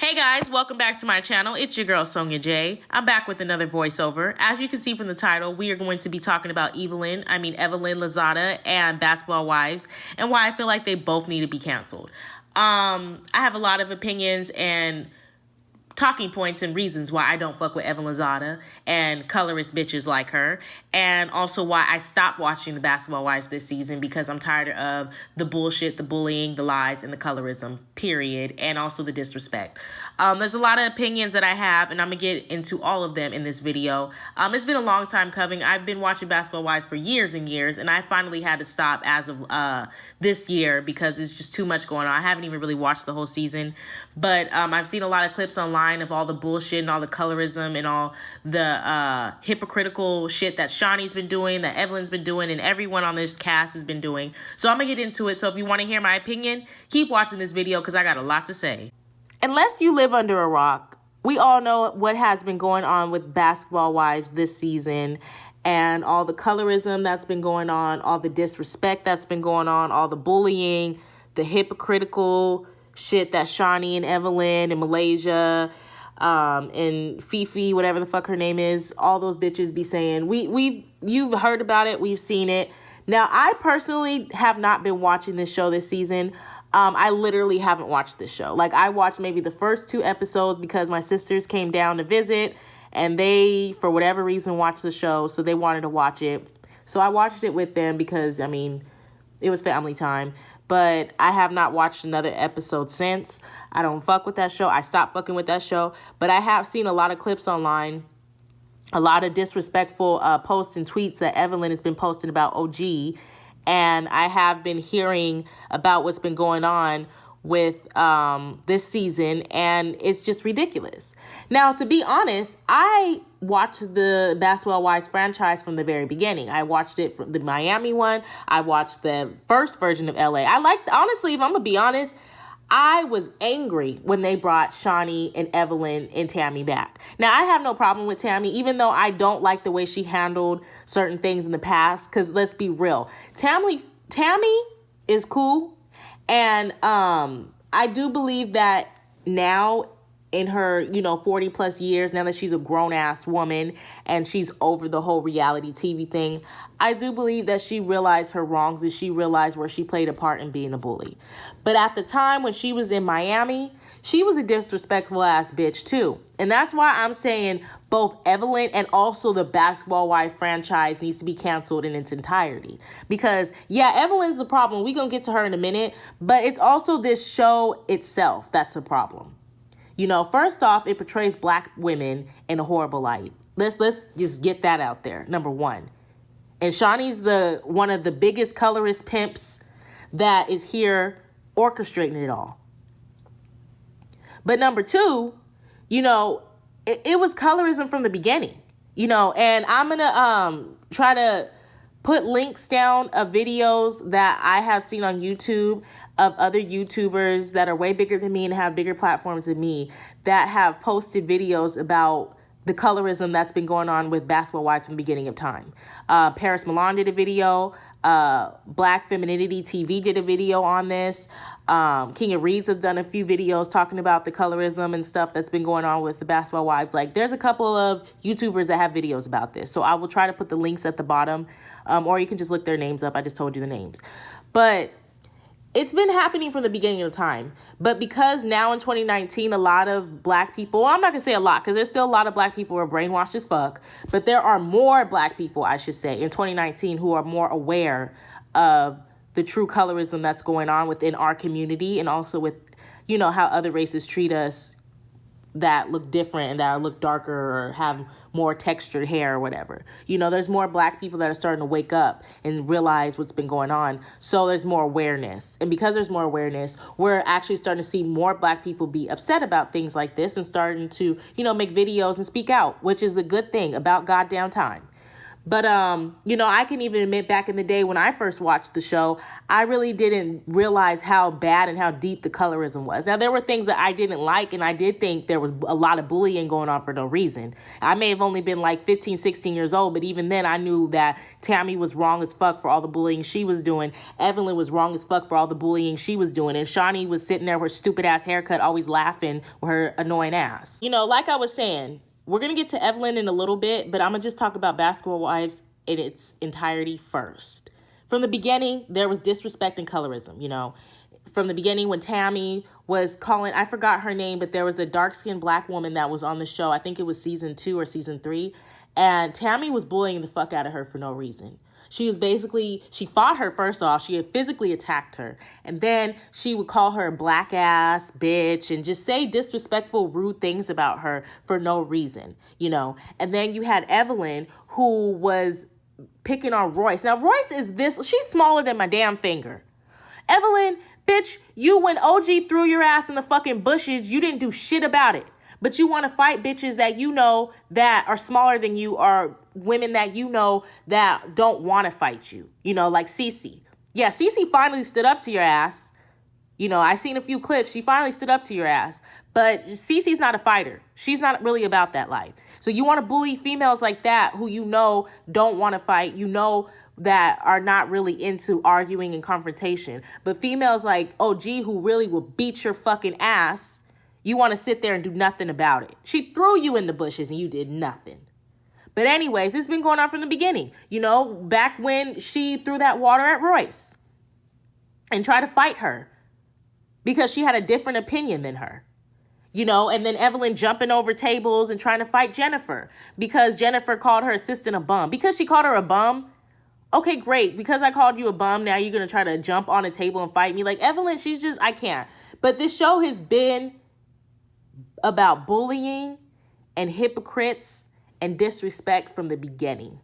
Hey guys, welcome back to my channel. It's your girl Sonja J. I'm back with another voiceover. As you can see from the title, we are going to be talking about Evelyn Lozada and Basketball Wives and why I feel like they both need to be canceled. I have a lot of opinions and talking points and reasons why I don't fuck with Evelyn Lozada and colorist bitches like her, and also why I stopped watching the Basketball Wives this season because I'm tired of the bullshit, the bullying, the lies, and the colorism, period, and also the disrespect. There's a lot of opinions that I have, and I'm gonna get into all of them in this video. It's been a long time coming. I've been watching Basketball Wives for years and years, and I finally had to stop as of this year because it's just too much going on. I haven't even really watched the whole season, but I've seen a lot of clips online of all the bullshit and all the colorism and all the hypocritical shit that Shawnee's been doing, that Evelyn's been doing, and everyone on this cast has been doing. So I'm gonna get into it. So if you want to hear my opinion, keep watching this video because I got a lot to say. Unless you live under a rock, we all know what has been going on with Basketball Wives this season and all the colorism that's been going on, all the disrespect that's been going on, all the bullying, the hypocritical shit that Shawnee and Evelyn and Malaysia and Fifi, whatever the fuck her name is, all those bitches be saying. You've heard about it, we've seen it. Now, I personally have not been watching this show this season. I literally haven't watched this show. Like, I watched maybe the first 2 episodes because my sisters came down to visit and they, for whatever reason, watched the show, so they wanted to watch it. So I watched it with them because, I mean, it was family time. But I have not watched another episode since. I don't fuck with that show. I stopped fucking with that show. But I have seen a lot of clips online, a lot of disrespectful posts and tweets that Evelyn has been posting about OG. And I have been hearing about what's been going on with this season. And it's just ridiculous. Now, to be honest, I watched the Basketball Wives franchise from the very beginning. I watched it from the Miami one. I watched the first version of LA. Honestly, if I'm going to be honest, I was angry when they brought Shawnee and Evelyn and Tammy back. Now, I have no problem with Tammy, even though I don't like the way she handled certain things in the past, because let's be real. Tammy is cool, and I do believe that now, in her, 40 plus years, now that she's a grown ass woman and she's over the whole reality TV thing, I do believe that she realized her wrongs and she realized where she played a part in being a bully. But at the time when she was in Miami, she was a disrespectful ass bitch too. And that's why I'm saying both Evelyn and also the Basketball Wife franchise needs to be canceled in its entirety. Because, yeah, Evelyn's the problem. We're going to get to her in a minute. But it's also this show itself that's a problem. First off, it portrays black women in a horrible light. Let's just get that out there, number one. And Shawnee's one of the biggest colorist pimps that is here orchestrating it all. But number two, it was colorism from the beginning, and I'm going to try to put links down of videos that I have seen on YouTube of other YouTubers that are way bigger than me and have bigger platforms than me that have posted videos about the colorism that's been going on with Basketball Wives from the beginning of time. Milan did a video. Black Femininity TV did a video on this. King of Reeds have done a few videos talking about the colorism and stuff that's been going on with the Basketball Wives. Like, there's a couple of YouTubers that have videos about this. So I will try to put the links at the bottom, or you can just look their names up. I just told you the names. But it's been happening from the beginning of time. But because now in 2019, a lot of black people, well, I'm not going to say a lot because there's still a lot of black people who are brainwashed as fuck. But there are more black people, I should say, in 2019 who are more aware of the true colorism that's going on within our community and also with, how other races treat us that look different and that look darker or have more textured hair or whatever. There's more black people that are starting to wake up and realize what's been going on. So there's more awareness. And because there's more awareness, we're actually starting to see more black people be upset about things like this and starting to, make videos and speak out, which is a good thing about goddamn time. But, I can even admit back in the day when I first watched the show, I really didn't realize how bad and how deep the colorism was. Now, there were things that I didn't like, and I did think there was a lot of bullying going on for no reason. I may have only been like 15, 16 years old, but even then I knew that Tammy was wrong as fuck for all the bullying she was doing. Evelyn was wrong as fuck for all the bullying she was doing. And Shawnee was sitting there with her stupid ass haircut, always laughing with her annoying ass. Like I was saying, we're going to get to Evelyn in a little bit, but I'm going to just talk about Basketball Wives in its entirety first. From the beginning, there was disrespect and colorism, From the beginning when Tammy was calling, I forgot her name, but there was a dark-skinned black woman that was on the show. I think it was season 2 or season 3. And Tammy was bullying the fuck out of her for no reason. She fought her first off. She had physically attacked her. And then she would call her a black ass bitch and just say disrespectful, rude things about her for no reason, And then you had Evelyn, who was picking on Royce. Now, Royce she's smaller than my damn finger. Evelyn, bitch, when OG threw your ass in the fucking bushes, you didn't do shit about it. But you want to fight bitches that that are smaller than you, or women that that don't want to fight you. Like Cece. Yeah, Cece finally stood up to your ass. I seen a few clips. She finally stood up to your ass. But Cece's not a fighter. She's not really about that life. So you want to bully females like that who don't want to fight, that are not really into arguing and confrontation. But females like OG who really will beat your fucking ass, you want to sit there and do nothing about it. She threw you in the bushes and you did nothing. But anyways, it's been going on from the beginning. Back when she threw that water at Royce and tried to fight her because she had a different opinion than her. And then Evelyn jumping over tables and trying to fight Jennifer because Jennifer called her assistant a bum. Because she called her a bum, okay, great. Because I called you a bum, now you're going to try to jump on a table and fight me. Like, Evelyn, I can't. But this show has been about bullying and hypocrites and disrespect from the beginning.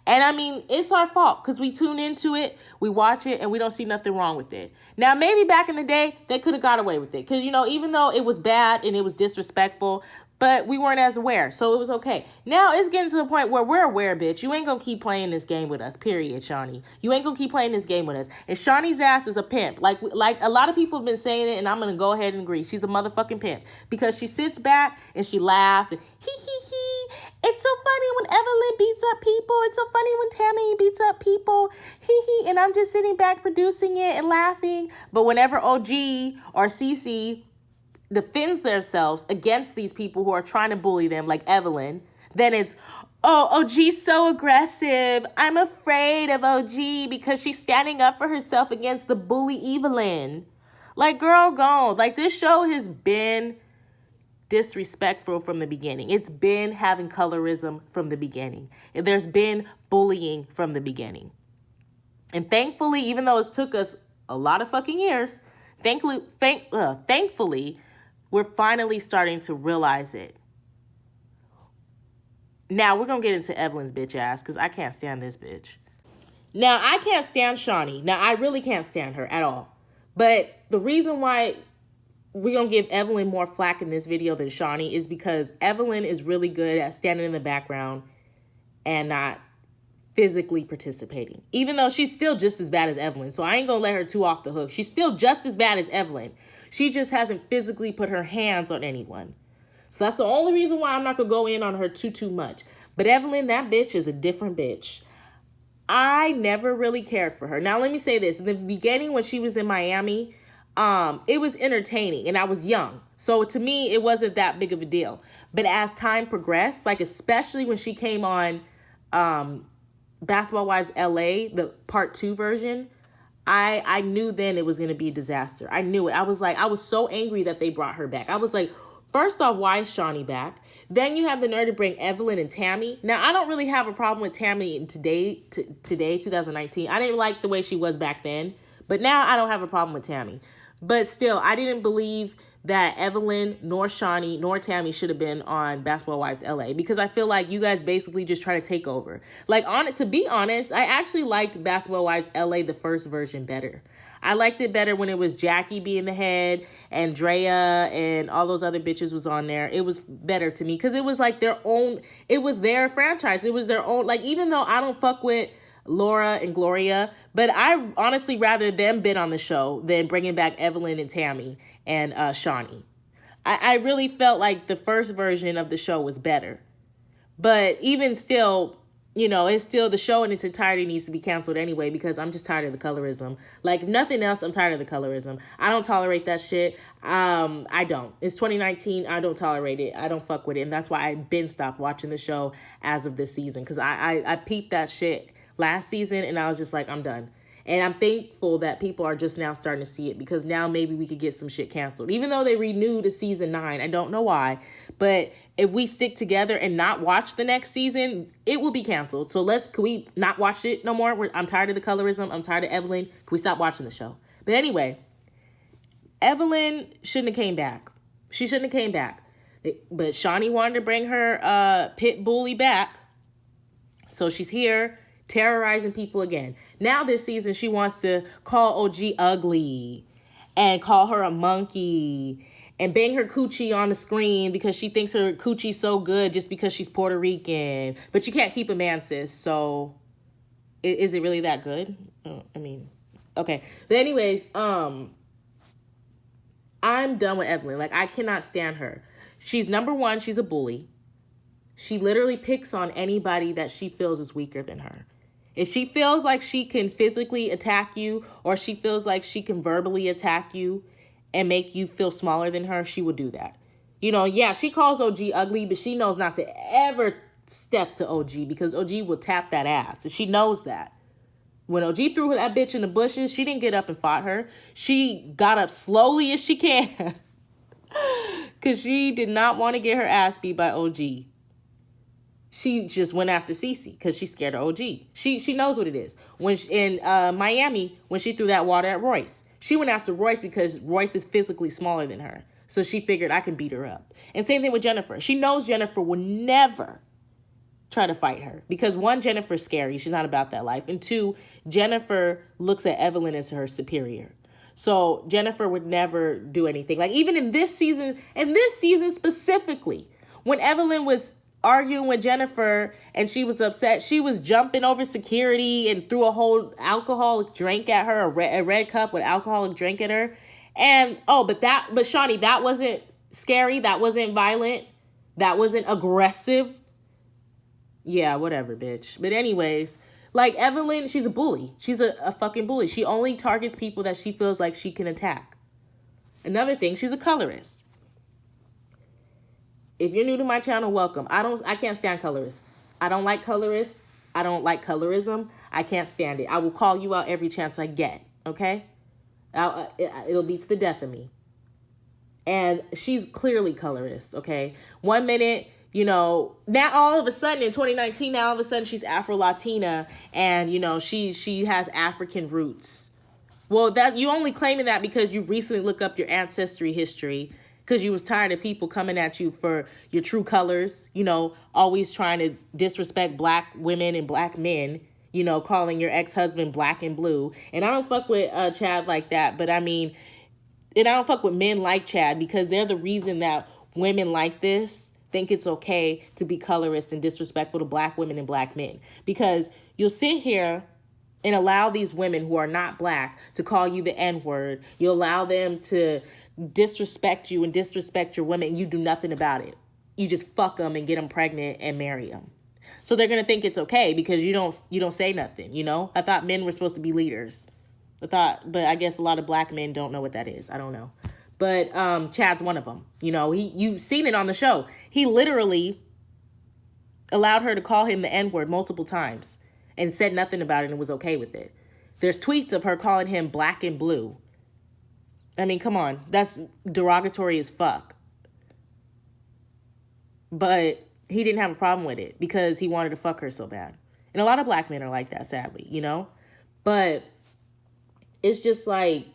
And it's our fault because we tune into it, we watch it, and we don't see nothing wrong with it. Now, maybe back in the day, they could have got away with it because, even though it was bad and it was disrespectful, but we weren't as aware, so it was okay. Now it's getting to the point where we're aware, bitch. You ain't gonna keep playing this game with us, period, Shawnee. You ain't gonna keep playing this game with us. And Shawnee's ass is a pimp. Like a lot of people have been saying it, and I'm gonna go ahead and agree. She's a motherfucking pimp because she sits back and she laughs and hee. It's so funny when Evelyn beats up people. It's so funny when Tammy beats up people. Hee. And I'm just sitting back producing it and laughing. But whenever OG or Cece defends themselves against these people who are trying to bully them, like Evelyn, then it's, OG's so aggressive. I'm afraid of OG because she's standing up for herself against the bully Evelyn. Like, girl, go. Like, this show has been disrespectful from the beginning. It's been having colorism from the beginning. And there's been bullying from the beginning. And thankfully, even though it took us a lot of fucking years, thankfully, we're finally starting to realize it. Now, we're going to get into Evelyn's bitch ass because I can't stand this bitch. Now, I can't stand Shawnee. Now, I really can't stand her at all. But the reason why we're going to give Evelyn more flack in this video than Shawnee is because Evelyn is really good at standing in the background and not physically participating. Even though she's still just as bad as Evelyn. So I ain't going to let her too off the hook. She's still just as bad as Evelyn. She just hasn't physically put her hands on anyone. So that's the only reason why I'm not going to go in on her too much. But Evelyn, that bitch is a different bitch. I never really cared for her. Now, let me say this. In the beginning, when she was in Miami, it was entertaining and I was young. So to me, it wasn't that big of a deal. But as time progressed, like especially when she came on Basketball Wives LA, the part 2 version, I knew then it was going to be a disaster. I knew it. I was so angry that they brought her back. I was like, first off, why is Shawnee back? Then you have the nerve to bring Evelyn and Tammy. Now, I don't really have a problem with Tammy in today, 2019. I didn't like the way she was back then. But now I don't have a problem with Tammy. But still, I didn't believe that Evelyn, nor Shawnee, nor Tammy should have been on Basketball Wives LA, because I feel like you guys basically just try to take over. Like, to be honest, I actually liked Basketball Wives LA, the first version, better. I liked it better when it was Jackie being the head and Drea and all those other bitches was on there. It was better to me because it was like their own, it was their franchise. It was their own, like, even though I don't fuck with Laura and Gloria, but I honestly rather them been on the show than bringing back Evelyn and Tammy and Shawnee. I really felt like the first version of the show was better. But even still, you know, it's still, the show in its entirety needs to be canceled anyway, because I'm just tired of the colorism. Like, if nothing else, I'm tired of the colorism. I don't tolerate that shit. I don't. It's 2019. I don't tolerate it. I don't fuck with it. And that's why I've been stopped watching the show as of this season, because I peeped that shit last season and I was just like, I'm done. And I'm thankful that people are just now starting to see it, because now maybe we could get some shit canceled. Even though they renewed to season 9, I don't know why. But if we stick together and not watch the next season, it will be canceled. So can we not watch it no more? I'm tired of the colorism. I'm tired of Evelyn. Can we stop watching the show? But anyway, Evelyn shouldn't have came back. She shouldn't have came back. But Shawnee wanted to bring her pit bully back. So she's here, terrorizing people again. Now this season, she wants to call OG ugly and call her a monkey and bang her coochie on the screen because she thinks her coochie's so good just because she's Puerto Rican. But you can't keep a man, sis. So is it really that good? I mean, okay. But anyways, I'm done with Evelyn. Like, I cannot stand her. She's, number one, she's a bully. She literally picks on anybody that she feels is weaker than her. If she feels like she can physically attack you, or she feels like she can verbally attack you and make you feel smaller than her, she will do that. You know, yeah, she calls OG ugly, but she knows not to ever step to OG, because OG will tap that ass. And she knows that. When OG threw that bitch in the bushes, she didn't get up and fought her. She got up slowly as she can because she did not want to get her ass beat by OG. She just went after Cece because she's scared of OG. She knows what it is. When in Miami, when she threw that water at Royce, she went after Royce because Royce is physically smaller than her. So she figured I can beat her up. And same thing with Jennifer. She knows Jennifer will never try to fight her because, one, Jennifer's scary. She's not about that life. And two, Jennifer looks at Evelyn as her superior. So Jennifer would never do anything. Like, even in this season specifically, when Evelyn was arguing with Jennifer and she was upset, she was jumping over security and threw a whole alcoholic drink at her, a red cup with alcoholic drink at her. And but Shawnee, that wasn't scary, that wasn't violent, that wasn't aggressive. Yeah, whatever, bitch. But anyways, like, Evelyn, she's a bully. She's a fucking bully. She only targets people that she feels like she can attack. Another thing, she's a colorist. If you're new to my channel, welcome. I can't stand colorists. I don't like colorists. I don't like colorism. I can't stand it. I will call you out every chance I get, okay? It'll be to the death of me. And she's clearly colorist, okay? 1 minute, you know, now all of a sudden in 2019, now all of a sudden she's Afro-Latina and, you know, she has African roots. Well, that you only claiming that because you recently looked up your ancestry history, because you was tired of people coming at you for your true colors, you know, always trying to disrespect black women and black men, you know, calling your ex-husband black and blue. And I don't fuck with Chad like that, but I mean, and I don't fuck with men like Chad, because they're the reason that women like this think it's okay to be colorist and disrespectful to black women and black men. Because you'll sit here and allow these women who are not black to call you the N-word. You allow them to disrespect you and disrespect your women, and you do nothing about it. You just fuck them and get them pregnant and marry them. So they're going to think it's okay because you don't say nothing, you know? I thought men were supposed to be leaders. But I guess a lot of black men don't know what that is. I don't know. But Chad's one of them. You know, you've seen it on the show. He literally allowed her to call him the N-word multiple times and said nothing about it and was okay with it. There's tweets of her calling him black and blue. I mean, come on. That's derogatory as fuck. But he didn't have a problem with it because he wanted to fuck her so bad. And a lot of black men are like that, sadly, you know? But it's just like,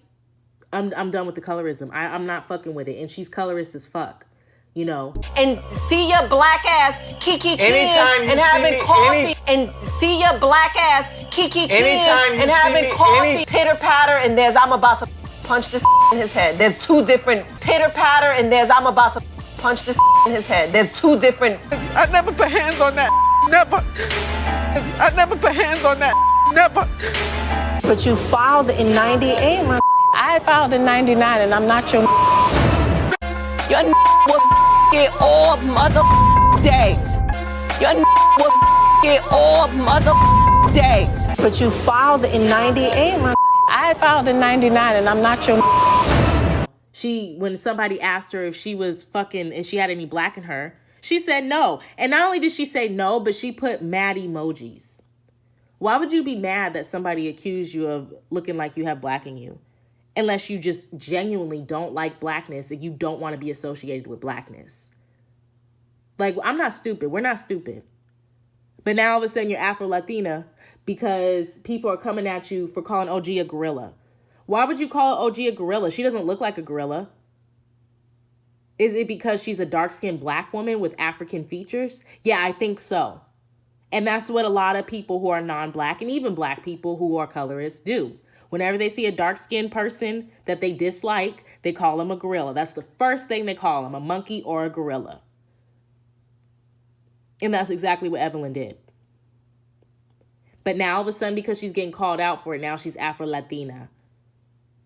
I'm done with the colorism. I'm not fucking with it. And she's colorist as fuck. You know. And see your black ass kiki Anytime you and see having me, coffee. And see your black ass kiki Anytime you and see having me, coffee. Pitter patter and there's I'm about to punch this in his head. There's two different pitter patter and there's I'm about to punch this in his head. There's two different. I never put hands on that. Never. I never put hands on that. Never. But you filed in 98, my. I filed in 99 and I'm not your. Your will get all mother day. Your will get all mother day. But you filed in 98, my. I filed in 99 and I'm not your. When somebody asked her if she was fucking, if she had any black in her, she said no. And not only did she say no, but she put mad emojis. Why would you be mad that somebody accused you of looking like you have black in you? Unless you just genuinely don't like blackness and you don't want to be associated with blackness. Like, I'm not stupid. We're not stupid. But now all of a sudden you're Afro-Latina because people are coming at you for calling OG a gorilla. Why would you call OG a gorilla? She doesn't look like a gorilla. Is it because she's a dark-skinned black woman with African features? Yeah, I think so. And that's what a lot of people who are non-black and even black people who are colorists do. Whenever they see a dark-skinned person that they dislike, they call them a gorilla. That's the first thing they call them, a monkey or a gorilla. And that's exactly what Evelyn did. But now all of a sudden, because she's getting called out for it, now she's Afro-Latina.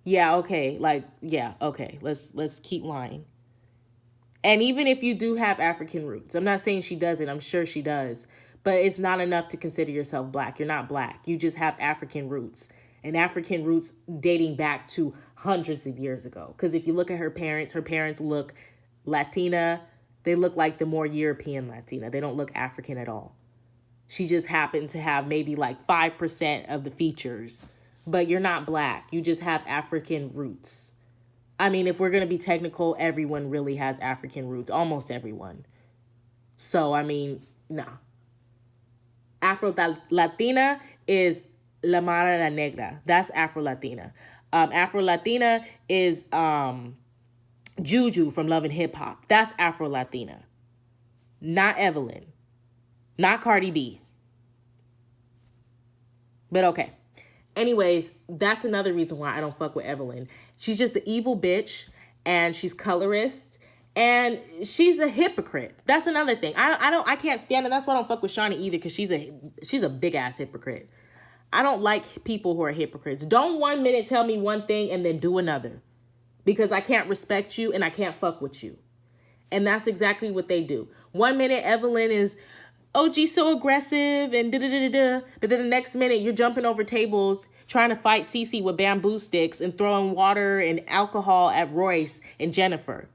Yeah, okay. Okay. Let's keep lying. And even if you do have African roots, I'm not saying she doesn't. I'm sure she does. But it's not enough to consider yourself black. You're not black. You just have African roots. And African roots dating back to hundreds of years ago. Because if you look at her parents look Latina. They look like the more European Latina. They don't look African at all. She just happened to have maybe like 5% of the features. But you're not black. You just have African roots. I mean, if we're going to be technical, everyone really has African roots. Almost everyone. So, I mean, nah. Afro-Latina is La Mara La Negra. That's Afro-Latina. Afro-Latina is Juju from Love and Hip Hop. That's Afro-Latina. Not Evelyn. Not Cardi B. But okay. Anyways, that's another reason why I don't fuck with Evelyn. She's just an evil bitch, and she's colorist, and she's a hypocrite. That's another thing. I can't stand it. That's why I don't fuck with Shawnee either, because she's a big ass hypocrite. I don't like people who are hypocrites. Don't 1 minute tell me one thing and then do another, because I can't respect you and I can't fuck with you. And that's exactly what they do. 1 minute Evelyn is, oh, she's so aggressive and da-da-da-da-da. But then the next minute you're jumping over tables trying to fight Cece with bamboo sticks and throwing water and alcohol at Royce and Jennifer.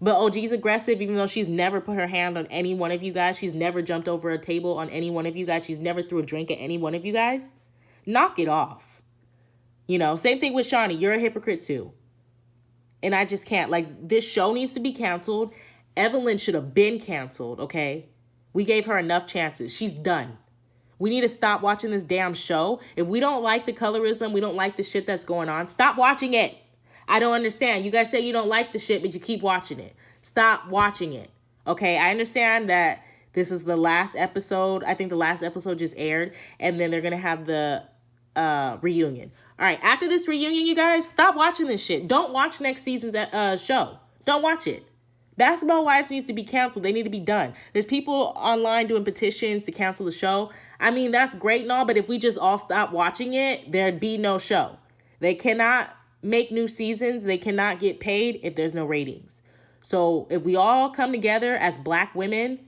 But OG's aggressive even though she's never put her hand on any one of you guys. She's never jumped over a table on any one of you guys. She's never threw a drink at any one of you guys. Knock it off. You know, same thing with Shawnee. You're a hypocrite too. And I just can't. Like, this show needs to be canceled. Evelyn should have been canceled, okay? We gave her enough chances. She's done. We need to stop watching this damn show. If we don't like the colorism, we don't like the shit that's going on, stop watching it. I don't understand. You guys say you don't like the shit, but you keep watching it. Stop watching it, okay? I understand that this is the last episode. I think the last episode just aired, and then they're going to have the reunion. All right, after this reunion, you guys, stop watching this shit. Don't watch next season's show. Don't watch it. Basketball Wives needs to be canceled. They need to be done. There's people online doing petitions to cancel the show. I mean, that's great and all, but if we just all stop watching it, there'd be no show. They cannot make new seasons. They cannot get paid if there's no ratings. So if we all come together as black women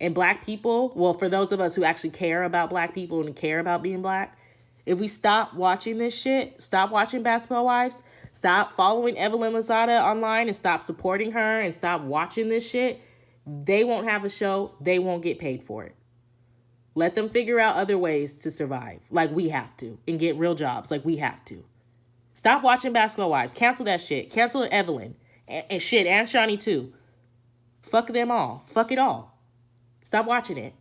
and black people, well, for those of us who actually care about black people and care about being black, if we stop watching this shit, stop watching Basketball Wives, stop following Evelyn Lozada online and stop supporting her and stop watching this shit, they won't have a show. They won't get paid for it. Let them figure out other ways to survive like we have to and get real jobs like we have to. Stop watching Basketball Wives. Cancel that shit. Cancel Evelyn and shit and Shawnee too. Fuck them all. Fuck it all. Stop watching it.